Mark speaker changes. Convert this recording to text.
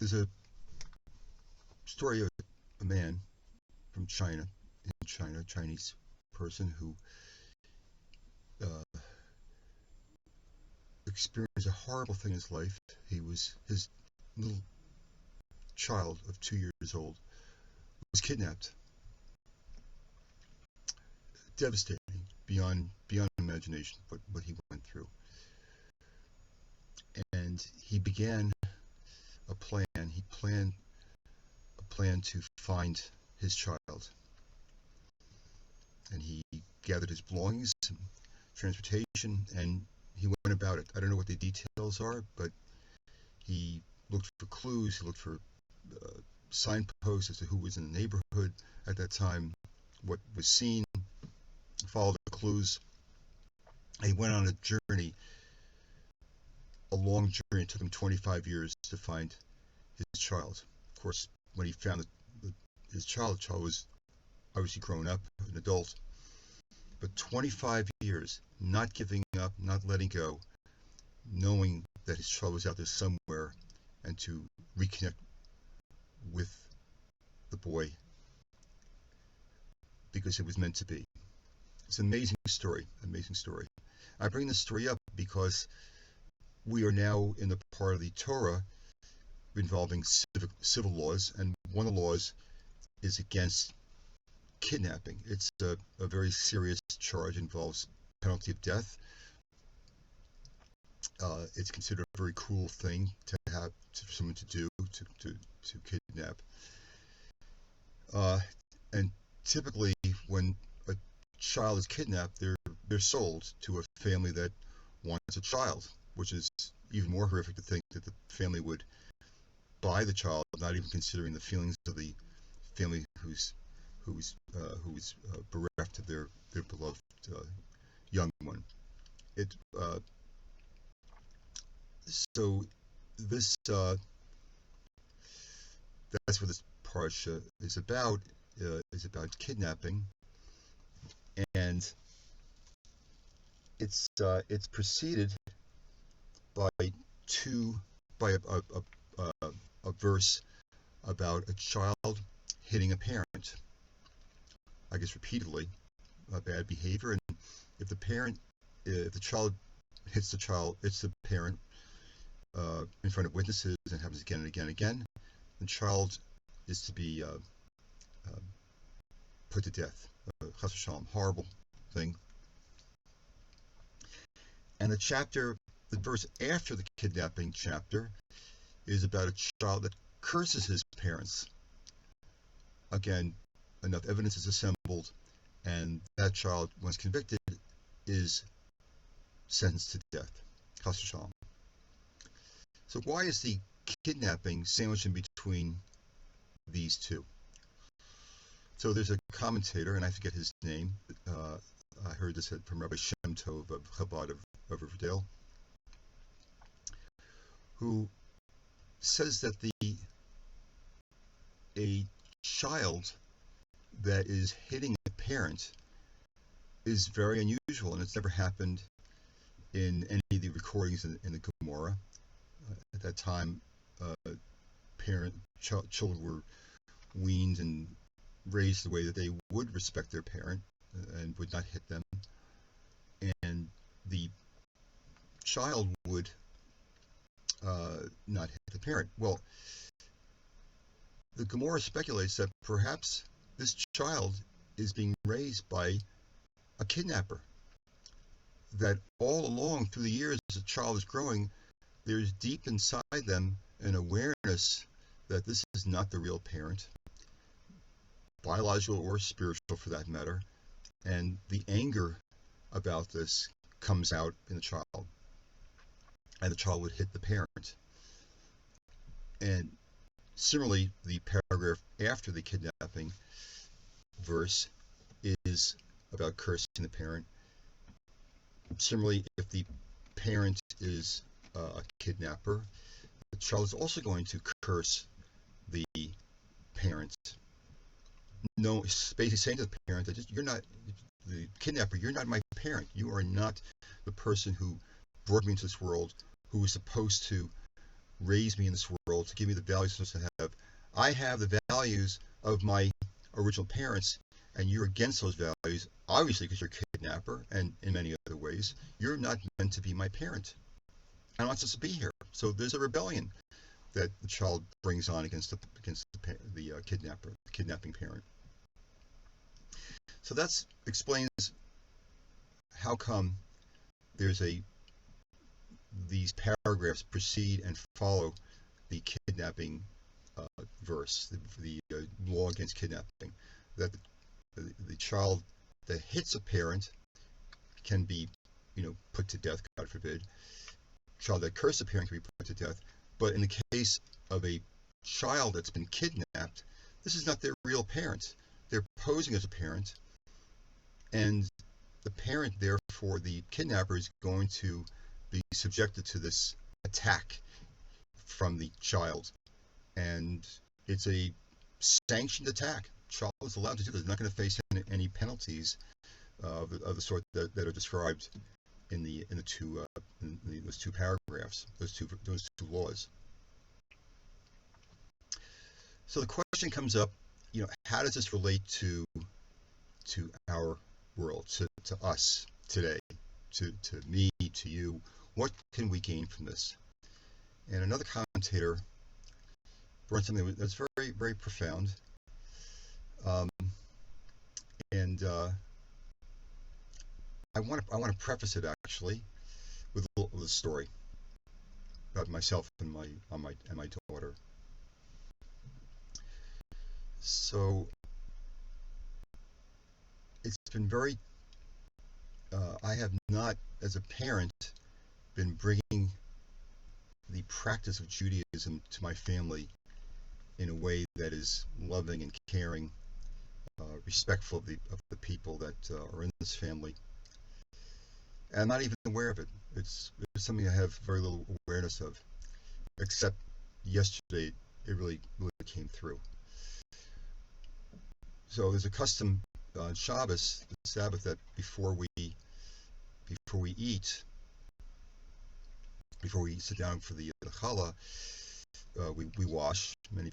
Speaker 1: There's a story of a man from China, a Chinese person who uh, experienced a horrible thing in his life. His little child of 2 years old was kidnapped. Devastating, beyond imagination, what he went through. And he began a plan. He planned a plan to find his child. And he gathered his belongings and transportation, and he went about it. I don't know what the details are, but he looked for clues. He looked for signposts as to who was in the neighborhood at that time, what was seen, followed the clues. He went on a journey, a long journey. It took him 25 years to find his child. Of course, when he found his child, the child was obviously grown up, an adult. But 25 years, not giving up, not letting go, knowing that his child was out there somewhere, and to reconnect with the boy because it was meant to be. It's an amazing story, amazing story. I bring this story up because we are now in the part of the Torah involving civil laws, and one of the laws is against kidnapping. It's a very serious charge, involves penalty of death. It's considered a very cruel thing for someone to do, to kidnap. And typically, when a child is kidnapped, they're sold to a family that wants a child, which is even more horrific to think that the family would buy the child, not even considering the feelings of the family who's bereft of their beloved young one. So this that's what this parsha is about. Is about kidnapping, and it's preceded by a verse about a child hitting a parent. I guess repeatedly, bad behavior, and if the child hits the parent in front of witnesses, and happens again and again and again, the child is to be put to death. Chas v'shalom, horrible thing. And the verse after the kidnapping chapter is about a child that curses his parents. Again, enough evidence is assembled, and that child, once convicted, is sentenced to death. Chas v'shalom. So why is the kidnapping sandwiched in between these two? So there's a commentator, and I forget his name. I heard this from Rabbi Shem Tov of Chabad of Riverdale, who says that a child that is hitting a parent is very unusual, and it's never happened in any of the recordings in the Gemara. At that time, children were weaned and raised the way that they would respect their parent and would not hit them, and the child would not hit the parent. Well, the Gemara speculates that perhaps this child is being raised by a kidnapper, that all along through the years as the child is growing, there's deep inside them an awareness that this is not the real parent, biological or spiritual for that matter, and the anger about this comes out in the child, and the child would hit the parent. And similarly, the paragraph after the kidnapping verse is about cursing the parent. Similarly, if the parent is a kidnapper, the child is also going to curse the parent. No, basically saying to the parent that you're not the kidnapper, you're not my parent. You are not the person who brought me into this world, who was supposed to raise me in this world, to give me the values I'm supposed to have. I have the values of my original parents, and you're against those values, obviously because you're a kidnapper, and in many other ways. You're not meant to be my parent. I'm not supposed to be here. So there's a rebellion that the child brings on against the kidnapper, the kidnapping parent. So that explains how come there's these paragraphs precede and follow the kidnapping verse, the law against kidnapping, that the child that hits a parent can be, put to death, God forbid. Child that curses a parent can be put to death. But in the case of a child that's been kidnapped, this is not their real parent. They're posing as a parent, and the parent, therefore, the kidnapper, is going to be subjected to this attack from the child. And it's a sanctioned attack. The child is allowed to do this. They're not going to face any penalties of the sort that are described in those two paragraphs, those two laws. So the question comes up, how does this relate to our world, to us today, to me, to you? What can we gain from this? And another commentator brought something that's very, very profound. And I want to preface it actually with a story about myself and my daughter. So it's been very. I have not, as a parent, been bringing the practice of Judaism to my family in a way that is loving and caring, respectful of the people that are in this family. And I'm not even aware of it. It's something I have very little awareness of, except yesterday it really came through. So there's a custom on Shabbos, the Sabbath, that before we eat, before we sit down for the challah, we wash. Many